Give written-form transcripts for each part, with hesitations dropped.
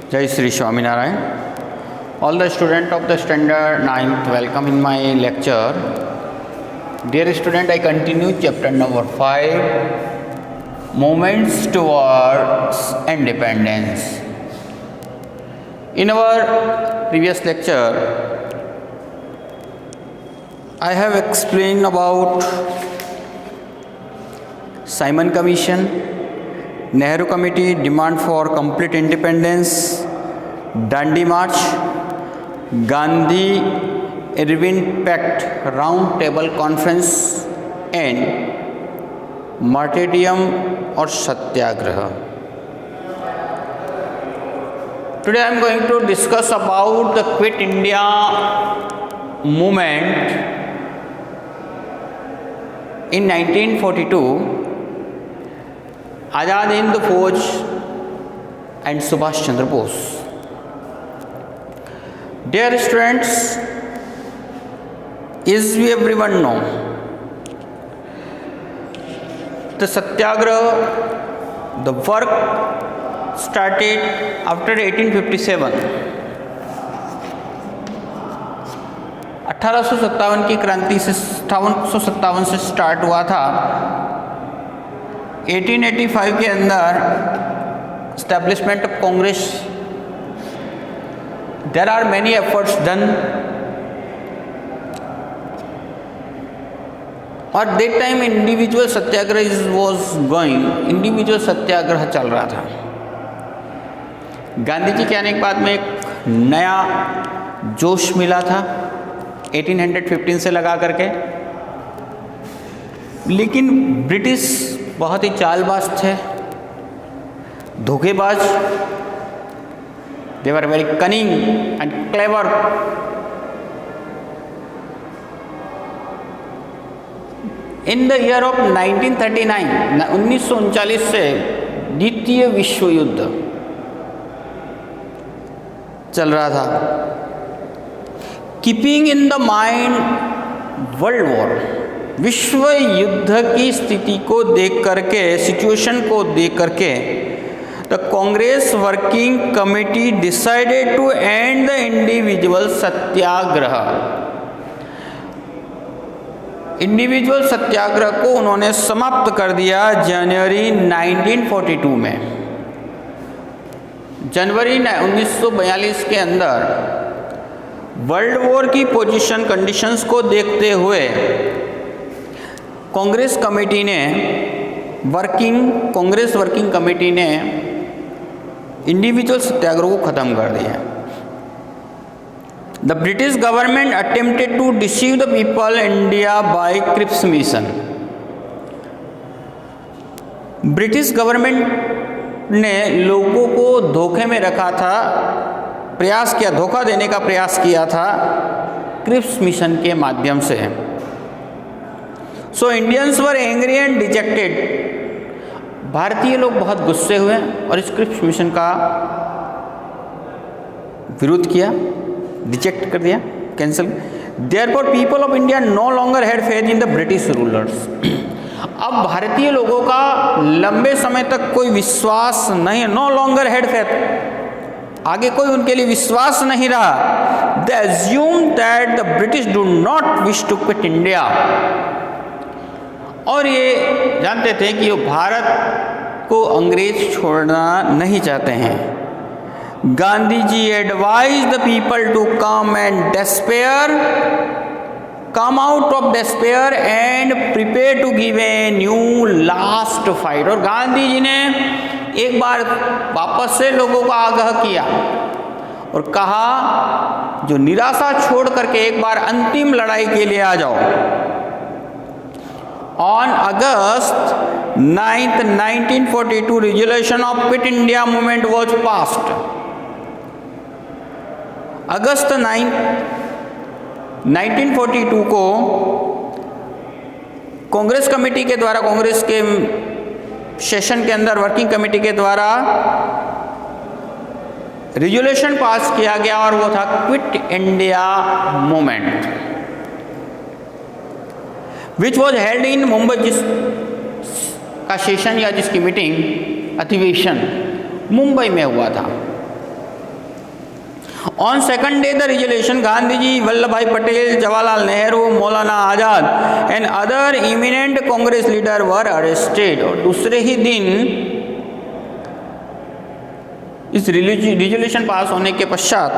Jai Sri Swaminarayan. All the students of the standard 9th, welcome in my lecture. Dear student, I continue chapter number 5, Movements Towards Independence. In our previous lecture, I have explained about Simon Commission, Nehru Committee demand for complete independence, Dandi March, Gandhi Irvin Pact Round Table Conference and martyrdom or Satyagraha. Today I am going to discuss about the Quit India movement in 1942. Azad Hind Fauj and Subhash Chandra Bose. Dear students, as we everyone know, the Satyagraha, the work started after 1857. 1857 की क्रांति से 1857 से start हुआ था. 1885 के अंदर establishment of Congress. There are many efforts done. और that time individual Satyagraha was going. individual सत्याग्रह चल रहा था. गांधी जी के आने के बाद में एक नया जोश मिला था 1815 से लगा करके. लेकिन ब्रिटिश बहुत ही चालबाज थे, धोखेबाज. They were very cunning and clever. In the year of 1939, 1939 से द्वितीय विश्व युद्ध चल रहा था. Keeping in the mind world war, विश्व युद्ध की स्थिति को देख करके, सिचुएशन को देख करके, the Congress working committee decided to end the individual satyagraha. Individual satyagraha को उन्होंने समाप्त कर दिया जनवरी 1942 में. जनवरी 1942 के अंदर वर्ल्ड वॉर की पोजीशन कंडीशंस को देखते हुए कांग्रेस कमेटी ने, कांग्रेस वर्किंग कमेटी ने इंडिविजुअल सत्याग्रह को खत्म कर दिया. The British government attempted to deceive the people India by Cripps mission. British government ने लोगों को धोखे में रखा था, प्रयास किया, धोखा देने का प्रयास किया था क्रिप्स मिशन के माध्यम से. So Indians were angry and dejected. भारतीय लोग बहुत गुस्से हुए और इस क्रिप्स मिशन का विरोध किया, रिजेक्ट कर दिया, cancel. Therefore people of India no longer had faith in the British rulers. अब भारतीय लोगों का लंबे समय तक कोई विश्वास नहीं है. नो लॉन्गर हैड फेथ, आगे कोई उनके लिए विश्वास नहीं रहा. They assume that the British do not wish to quit India. और ये जानते थे कि वो भारत को अंग्रेज छोड़ना नहीं चाहते हैं. Gandhi ji advise the people to come and despair, come out of despair and prepare to give a new last fight. और गांधी जी ने एक बार वापस से लोगों को आगाह किया और कहा, जो निराशा छोड़ करके एक बार अंतिम लड़ाई के लिए आ जाओ. On August 9th, 1942, resolution of Quit India movement was passed. August 9th, 1942 को कांग्रेस कमेटी के द्वारा, कांग्रेस के सेशन के अंदर वर्किंग कमेटी के द्वारा रेजोल्यूशन पास किया गया और वो था quit India movement, which was held in Mumbai. जिस का सेशन या जिसकी मीटिंग, अधिवेशन मुंबई में हुआ था. On second day the resolution, Gandhiji, Vallabhbhai Patel, Jawaharlal Nehru, Maulana Azad and other eminent Congress leader were arrested. और दूसरे ही दिन इस रिजोल्यूशन पास होने के पश्चात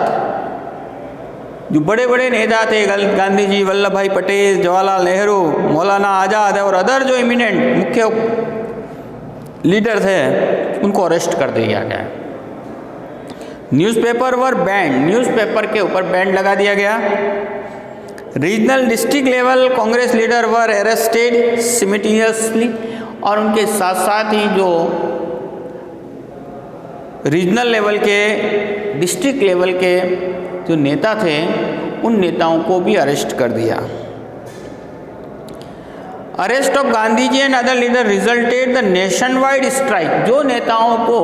जो बड़े बड़े नेता थे, गांधी जी, वल्लभ भाई पटेल, जवाहरलाल नेहरू, मौलाना आज़ाद और अदर जो इमिनेंट मुख्य लीडर थे, उनको अरेस्ट कर दिया गया। न्यूज़पेपर वर बैंड, न्यूज़पेपर के ऊपर बैंड लगा दिया गया। Regional district level Congress leader were arrested simultaneously, और उनके साथ साथ ही जो रीजनल लेवल के, डिस्ट्रिक्ट लेवल के जो नेता थे, उन नेताओं को भी अरेस्ट कर दिया। Arrest of Gandhi ji and other leader resulted the nation wide strike. जो नेताओं को,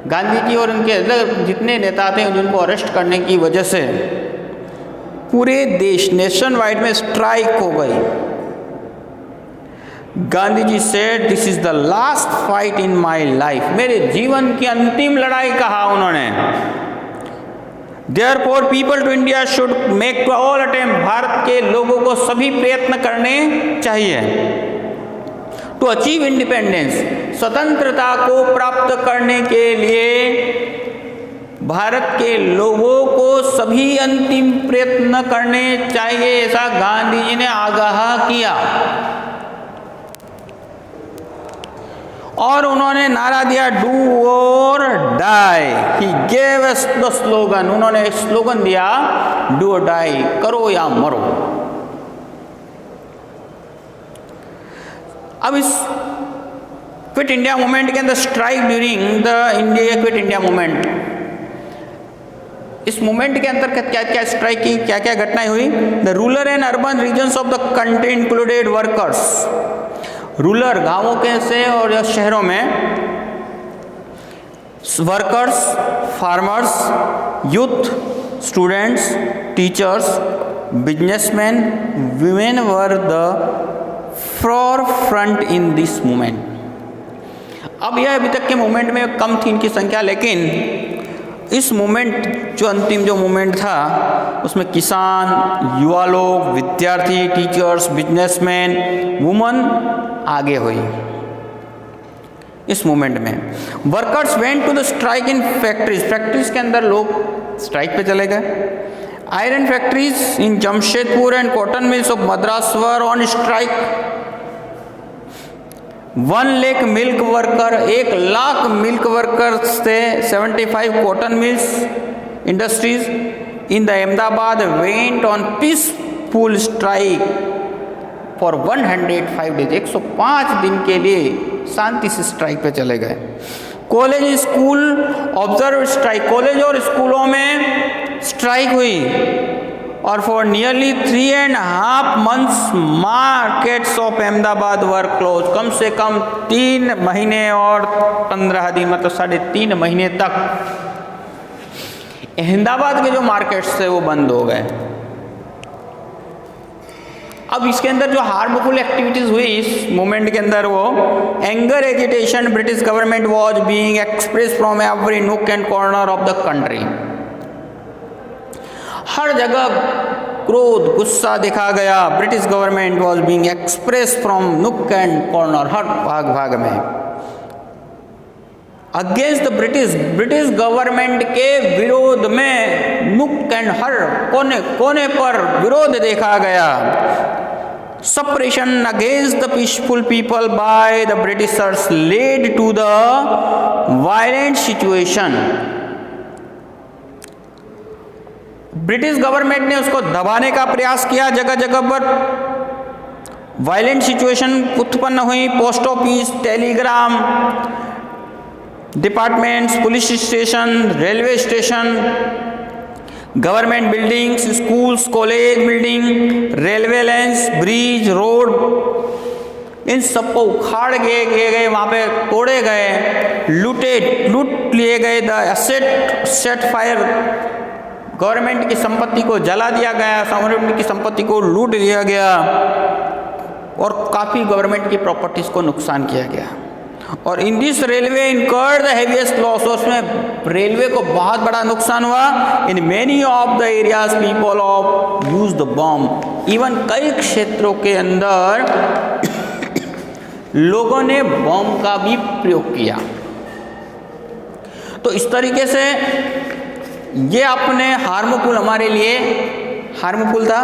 गांधी जी और उनके अदर जितने नेता थे जिनको अरेस्ट करने की वजह से पूरे देश, नेशन वाइड में स्ट्राइक हो गई। Gandhi ji said, this is the last fight in my life. मेरे जीवन की अंतिम लड़ाई कहा उन्होंने। Therefore, people to India should make all attempt, Bharat के लोगों को सभी प्रयत्न करने चाहिए टू अचीव इंडिपेंडेंस, स्वतंत्रता को प्राप्त करने के लिए भारत के लोगों को सभी अंतिम प्रयत्न करने चाहिए, ऐसा गांधी जी ने आगाह किया। और उन्होंने नारा दिया, डू और die. He gave us the slogan, उन्होंने एक स्लोगन दिया, डू और डाई, करो या मरो। अब इस क्विट इंडिया मूवमेंट के अंदर, strike during the India quit India movement, इस मूवमेंट के अंतर्गत क्या क्या स्ट्राइक की, क्या क्या घटनाएं हुई। The rural and urban regions of the country included workers, rural गांवों के से और शहरों में workers, farmers, youth, students, teachers, businessman, women were the forefront in this movement. अब यह अभी तक के मूवमेंट में कम थी इनकी संख्या, लेकिन इस मूवमेंट जो अंतिम जो मूवमेंट था उसमें किसान, युवा लोग, विद्यार्थी, टीचर्स, बिजनेसमैन, वुमन आगे हुई इस मूवमेंट में। Workers went to the strike in factories, factories के अंदर लोग स्ट्राइक पे चले गए। Iron factories in Jamshedpur and cotton mills of Madras were on strike. 1 lakh milk worker, 1 lakh milk workers थे। 75 cotton mills industries in the Ahmedabad went on peaceful strike for 105 days, 105 दिन के लिए शांति से स्ट्राइक पे चले गए। College school observe strike, college और स्कूलों में स्ट्राइक हुई। और for nearly 3.5 months markets of Ahmedabad were close, कम से कम 3 महीने और 15 दिन, मतलब 3.5 महीने तक अहमदाबाद के जो मार्केट्स थे वो बंद हो गए। अब इसके अंदर जो हार्मफुल एक्टिविटीज हुई इस मूवमेंट के अंदर, वो anger agitation, British government was being express from every nook and corner of the country. हर जगह क्रोध, गुस्सा दिखा गया। British government was being express from nook and corner, हर भाग भाग में अगेंस्ट द ब्रिटिश गवर्नमेंट के विरोध में नूक एंड हर कोने कोने पर विरोध देखा गया। Suppression against the peaceful people by the Britishers led to the violent situation. British government ने उसको दबाने का प्रयास किया, जगह जगह पर वायलेंट सिचुएशन उत्पन्न हुई। Post office, telegram departments, police station, railway station, government buildings, schools, college building, railway lines, bridge, road, इन सबको उखाड़ किए गए, वहाँ पे तोड़े गए, लूट लिए गए। The asset set fire, government की संपत्ति को जला दिया गया, गवर्नमेंट की संपत्ति को लूट लिया गया और काफ़ी गवर्नमेंट की प्रॉपर्टीज़ को नुकसान किया गया। और in this railway incurred the heaviest loss, उसमें रेलवे को बहुत बड़ा नुकसान हुआ। In many of the areas people of use the bomb, even कई क्षेत्रों के अंदर लोगों ने बॉम्ब का भी प्रयोग किया। तो इस तरीके से ये अपने हार्मफुल, हमारे लिए हार्मफुल था।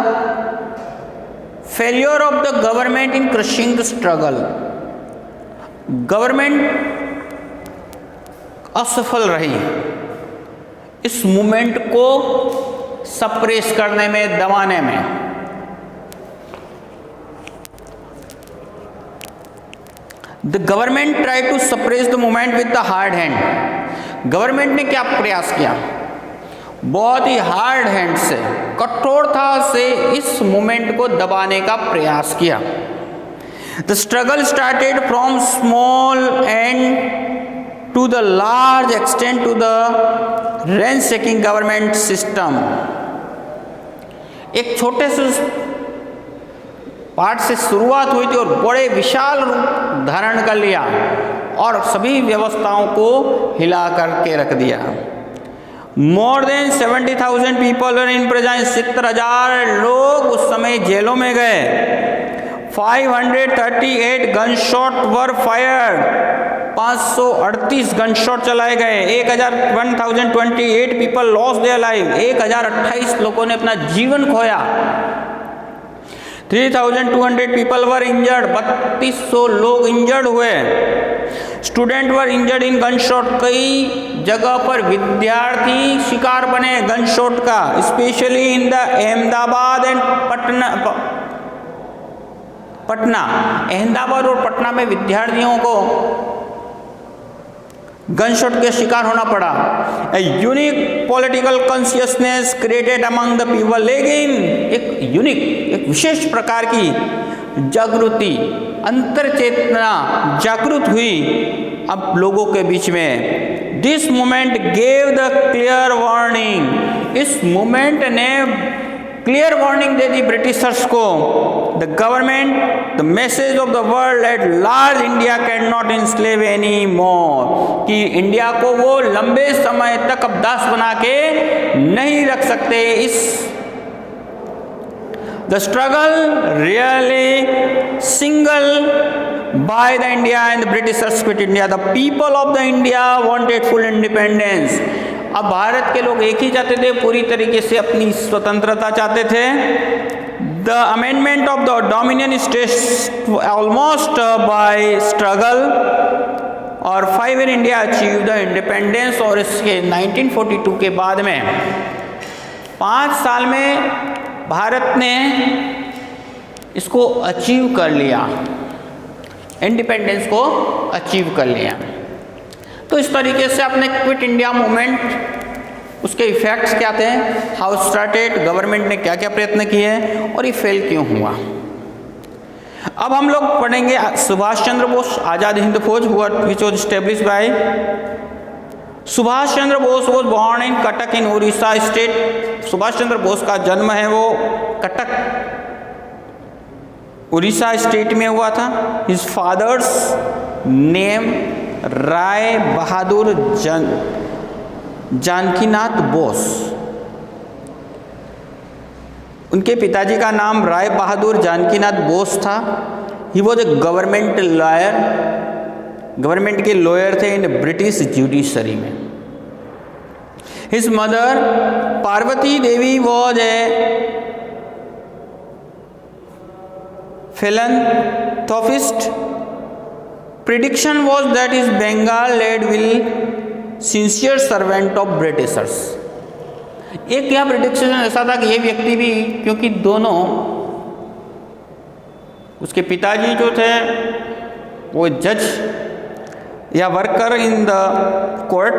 Failure of the government in crushing the struggle, government असफल रही इस मूवमेंट को सप्रेस करने में, दबाने में। The government try to suppress the movement with the hard hand, government ने क्या प्रयास किया, बहुत ही हार्ड हैंड से, कठोरता से इस मूवमेंट को दबाने का प्रयास किया। The struggle started from small end to the large extent to the range shaking government system, एक छोटे से पार्ट से शुरुआत हुई थी और बड़े विशाल रूप धारण कर लिया और सभी व्यवस्थाओं को हिला करके रख दिया। More than 70,000 people were in prison, 70,000 लोग उस समय जेलों में गए। 538 गन शॉट वर फायर्ड, 538 गन शॉट चलाए गए। 1028 पीपल लॉस देयर लाइफ, 1028 लोगों ने अपना जीवन खोया। 3,200 पीपल वर इंजर्ड, 3200 लोग इंजर्ड हुए। Student were injured in gun shot, कई जगह पर विद्यार्थी शिकार बने गन शॉट का, specially in the Ahmedabad and Patna, Ahmedabad और पटना में विद्यार्थियों को गनशॉट के शिकार होना पड़ा। A unique political consciousness created among the people, लेकिन एक यूनिक, एक विशेष प्रकार की जागृति, अंतर चेतना जागृत हुई अब लोगों के बीच में। This movement gave the clear warning, इस मूवमेंट ने क्लियर वार्निंग दे दी ब्रिटिशर्स को। The government, the message of the world at large, India can not enslave any more, कि इंडिया को वो लंबे समय तक अब दास बना के नहीं रख सकते। इस the struggle really single by the India and the Britishers quit India. The people of the India wanted full independence. अब भारत के लोग एक ही चाहते थे, पूरी तरीके से अपनी स्वतंत्रता चाहते थे। The amendment of the Dominion states almost by struggle और 5 in India achieved the independence, और इसके 1942 के बाद में 5 साल में भारत ने इसको अचीव कर लिया, इंडिपेंडेंस को अचीव कर लिया। तो इस तरीके से आपने क्विट इंडिया मूवमेंट, उसके इफेक्ट्स क्या थे, हाउ स्टार्टेड, गवर्नमेंट ने क्या क्या प्रयत्न किए और ये फेल क्यों हुआ। अब हम लोग पढ़ेंगे Subhash Chandra Bose, Azad Hind Fauj which was establish by Subhash Chandra Bose was born in Cuttack in Orissa state. Subhash Chandra Bose का जन्म है वो कटक, उड़ीसा स्टेट में हुआ था। His father's name Rai Bahadur Janakinath Bose, उनके पिताजी का नाम राय बहादुर जानकीनाथ बोस था। He was a government lawyer, government के लॉयर थे इन ब्रिटिश जुडिशरी में। His mother Parvati Devi was a philanthropist. Prediction was that his Bengal lad will sincere servant of Britishers. एक यह प्रिडिक्शन ऐसा था कि ये व्यक्ति भी, क्योंकि दोनों, उसके पिताजी जो थे वो जज या worker in the court,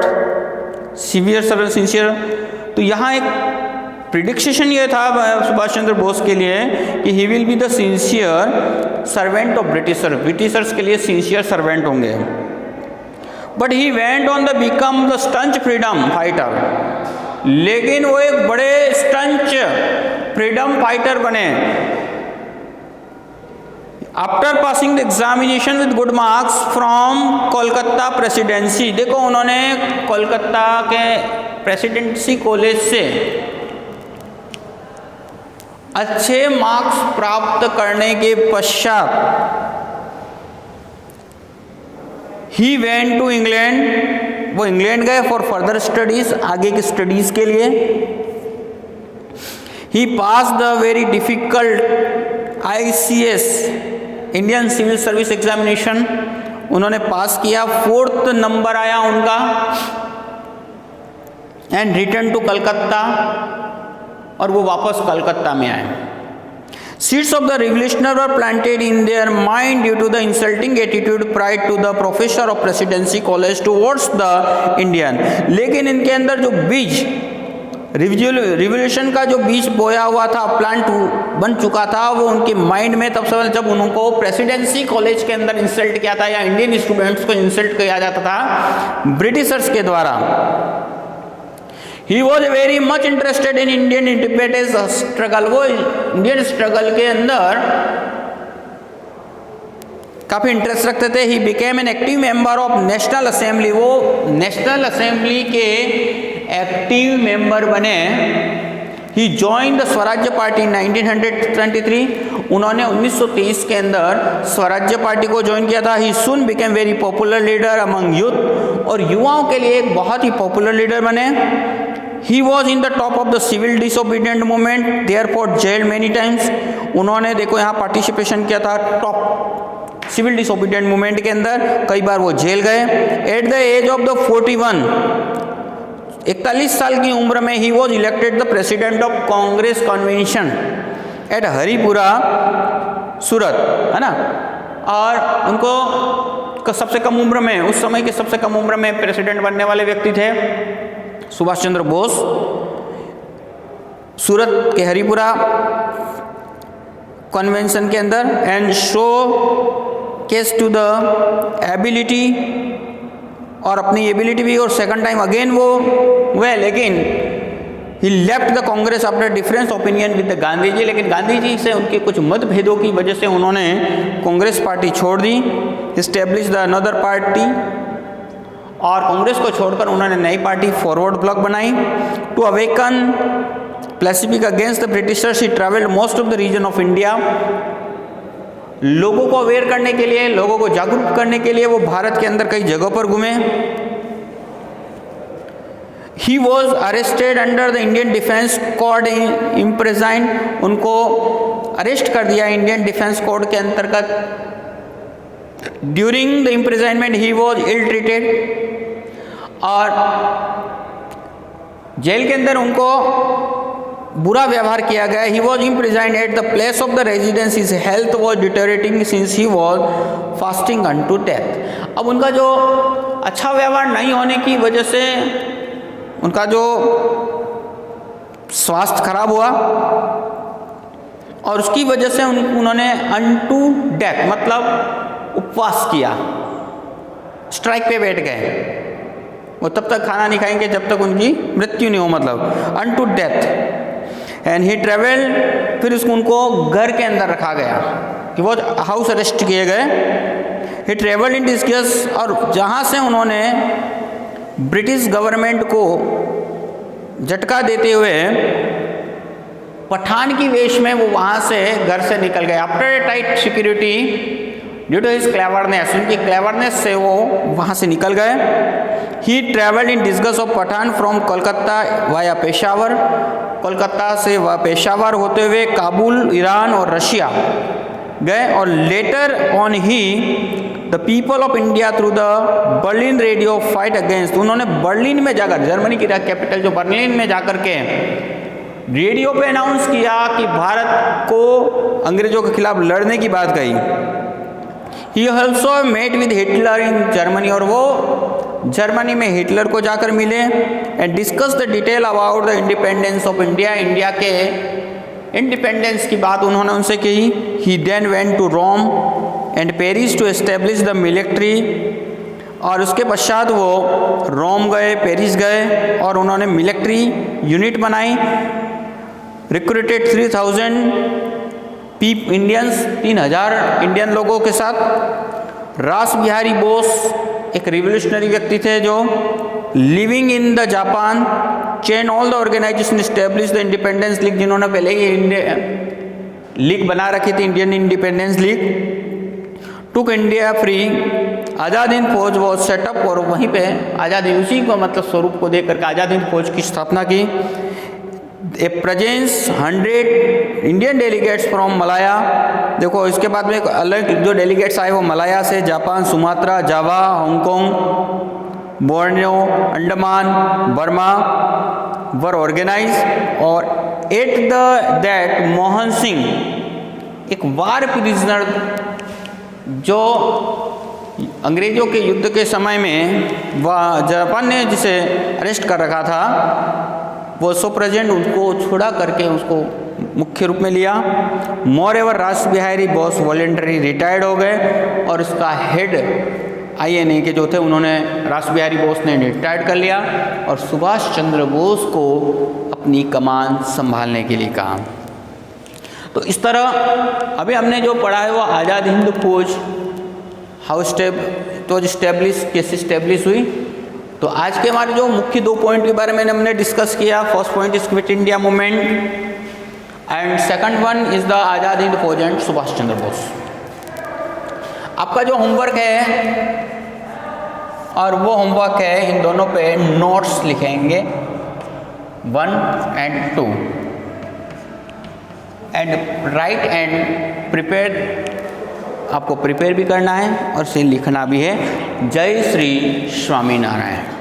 severe servant, sincere, तो यहाँ एक प्रिडिक्शन ये था सुभाष चंद्र बोस के लिए कि he will be the sincere servant of Britisher, Britishers के लिए सिंसियर सर्वेंट होंगे। But he went on the become the staunch freedom fighter, लेकिन वो एक बड़े स्टंच फ्रीडम फाइटर बने। After passing the examination with good marks from Kolkata Presidency, देखो उन्होंने कोलकाता के प्रेसिडेंसी कॉलेज से अच्छे मार्क्स प्राप्त करने के पश्चात ही वेंट टू इंग्लैंड, वो इंग्लैंड गए फॉर फर्दर स्टडीज, आगे की स्टडीज के लिए। He pass the very difficult ICS Indian civil service examination, उन्होंने पास किया, 4th नंबर आया उनका। एंड रिटर्न टू कलकत्ता, और वो वापस कलकत्ता में आए। Seeds of the revolutionary were planted in their mind due to the insulting attitude pride to the professor of presidency college towards the Indian। लेकिन इनके अंदर जो बीज रिवॉल्यूशन का जो बीज बोया हुआ था, प्लांट बन चुका था, वो उनके माइंड में तब से जब उनको प्रेसिडेंसी कॉलेज के अंदर इंसल्ट किया था या इंडियन स्टूडेंट्स को इंसल्ट किया जाता था ब्रिटिशर्स के द्वारा। He was very much interested in Indian independence struggle, वो इंडियन स्ट्रगल के अंदर काफ़ी इंटरेस्ट रखते थे। He became an active member of national assembly, वो नेशनल असेंबली के एक्टिव मेंबर बने। He joined the स्वराज्य पार्टी 1923, उन्होंने 1923 के अंदर स्वराज्य पार्टी को ज्वाइन किया था। He soon became very popular leader among youth, और युवाओं के लिए एक बहुत ही पॉपुलर लीडर बने। He was in the top of the civil disobedient movement, therefore jailed many times, उन्होंने देखो यहाँ पार्टिसिपेशन किया था टॉप सिविल डिसोबीडियंट मूवमेंट के अंदर, कई बार वो जेल गए। At the age of the 41 साल की उम्र में he was elected the president of Congress convention at Haripura Surat, है ना। और उनको सबसे कम उम्र में, उस समय के सबसे कम उम्र में प्रेसिडेंट बनने वाले व्यक्ति थे सुभाष चंद्र बोस। सूरत के हरिपुरा कन्वेंशन के अंदर and showcase to the ability, और अपनी एबिलिटी भी, और सेकंड टाइम अगेन वो हुए, लेकिन he left the Congress after difference opinion with the Gandhi ji, लेकिन गांधी जी से उनके कुछ मतभेदों की वजह से उन्होंने कांग्रेस पार्टी छोड़ दी। इस्टेब्लिश द अनदर पार्टी, और कांग्रेस को छोड़कर उन्होंने नई पार्टी फॉरवर्ड ब्लॉक बनाई। To awaken pacific against the Britishers he travelled most of the region of India, लोगों को अवेयर करने के लिए, लोगों को जागरूक करने के लिए वो भारत के अंदर कई जगहों पर घूमे। He was arrested under the Indian defence code, imprisoned, उनको अरेस्ट कर दिया इंडियन डिफेंस कोड के अंतर्गत। During the imprisonment he was ill treated, और जेल के अंदर उनको बुरा व्यवहार किया गया। He was imprisoned at the place of the residence, his health was deteriorating since he was fasting unto death. अब उनका जो अच्छा व्यवहार नहीं होने की वजह से उनका जो स्वास्थ्य खराब हुआ, और उसकी वजह से उन्होंने अनटू डेथ मतलब उपवास किया, स्ट्राइक पे बैठ गए। वो तब तक खाना नहीं खाएंगे जब तक उनकी मृत्यु नहीं हो, मतलब unto death. And he travel, फिर उसको उनको घर के अंदर रखा गया, कि वो हाउस अरेस्ट किए गए। ही ट्रेवल इन डिस्कस, और जहाँ से उन्होंने ब्रिटिश गवर्नमेंट को झटका देते हुए पठान की वेश में वो वहाँ से घर से निकल गए। After a tight security due to his cleverness, उनकी क्लेवरनेस से वो वहाँ से निकल गए। He travelled in disguise of Pathan from Kolkata via Peshawar, Kolkata से वह पेशावर होते हुए काबुल, ईरान और रशिया गए। और later on he the people of India through the Berlin radio fight against, उन्होंने बर्लिन में जाकर, जर्मनी की कैपिटल जो बर्लिन में जाकर के रेडियो पे अनाउंस किया कि भारत को अंग्रेजों के खिलाफ लड़ने की बात कही। He also met with Hitler in Germany, और वो जर्मनी में हिटलर को जाकर मिले। And discuss the detail about the independence of India, India के इंडिपेंडेंस की बात उन्होंने उनसे कही। He then went to Rome and Paris to establish the military, और उसके पश्चात वो रोम गए, पेरिस गए, और उन्होंने मिलिट्री यूनिट बनाई। रिक्रूटेड 3000 इंडियंस 3000 इंडियन लोगों के साथ। रास बिहारी बोस एक रिवोल्यूशनरी व्यक्ति थे जो living in the Japan then all the organisation establish the independence league, जिन्होंने पहले ही लीग बना रखी थी, Indian independence league. Took India free, Azad Hind Fauj वो सेटअप, और वहीं पे आज़ाद हिंद उसी को मतलब स्वरूप को देख करके आज़ाद हिंद फौज की स्थापना की। ए presence 100 Indian delegates from Malaya, देखो इसके बाद में एक अलग जो डेलीगेट्स आए वो मलाया से, जापान, सुमात्रा, जावा, हांगकांग, बोर्नियो, अंडमान, बर्मा वर ऑर्गेनाइज। और at the that Mohan Singh एक वार प्रिजनर जो अंग्रेजों के युद्ध के समय में वह जापान ने जिसे अरेस्ट कर रखा था, वो सो प्रेजेंट उनको छुड़ा करके उसको मुख्य रूप में लिया। मोर एवर रास बिहारी बोस वॉलेंटरी रिटायर्ड हो गए, और इसका हेड INA के जो थे उन्होंने रास बिहारी बोस ने रिटायर्ड कर लिया, और सुभाष चंद्र बोस को अपनी कमान संभालने के लिए कहा। तो इस तरह अभी हमने जो पढ़ा है वो आज़ाद हिंद फौज हाउस तो स्टेब्लिश कैसे स्टेब्लिश हुई। तो आज के हमारे जो मुख्य 2 पॉइंट के बारे में हमने डिस्कस किया, first point is quit India movement and second one is the Azad Hind Fauj and Subhash Chandra Bose. आपका जो होमवर्क है और वो होमवर्क है, इन दोनों पे नोट्स लिखेंगे 1 and 2 and right and prepare, आपको प्रिपेयर भी करना है और इसे लिखना भी है। जय श्री स्वामीनारायण।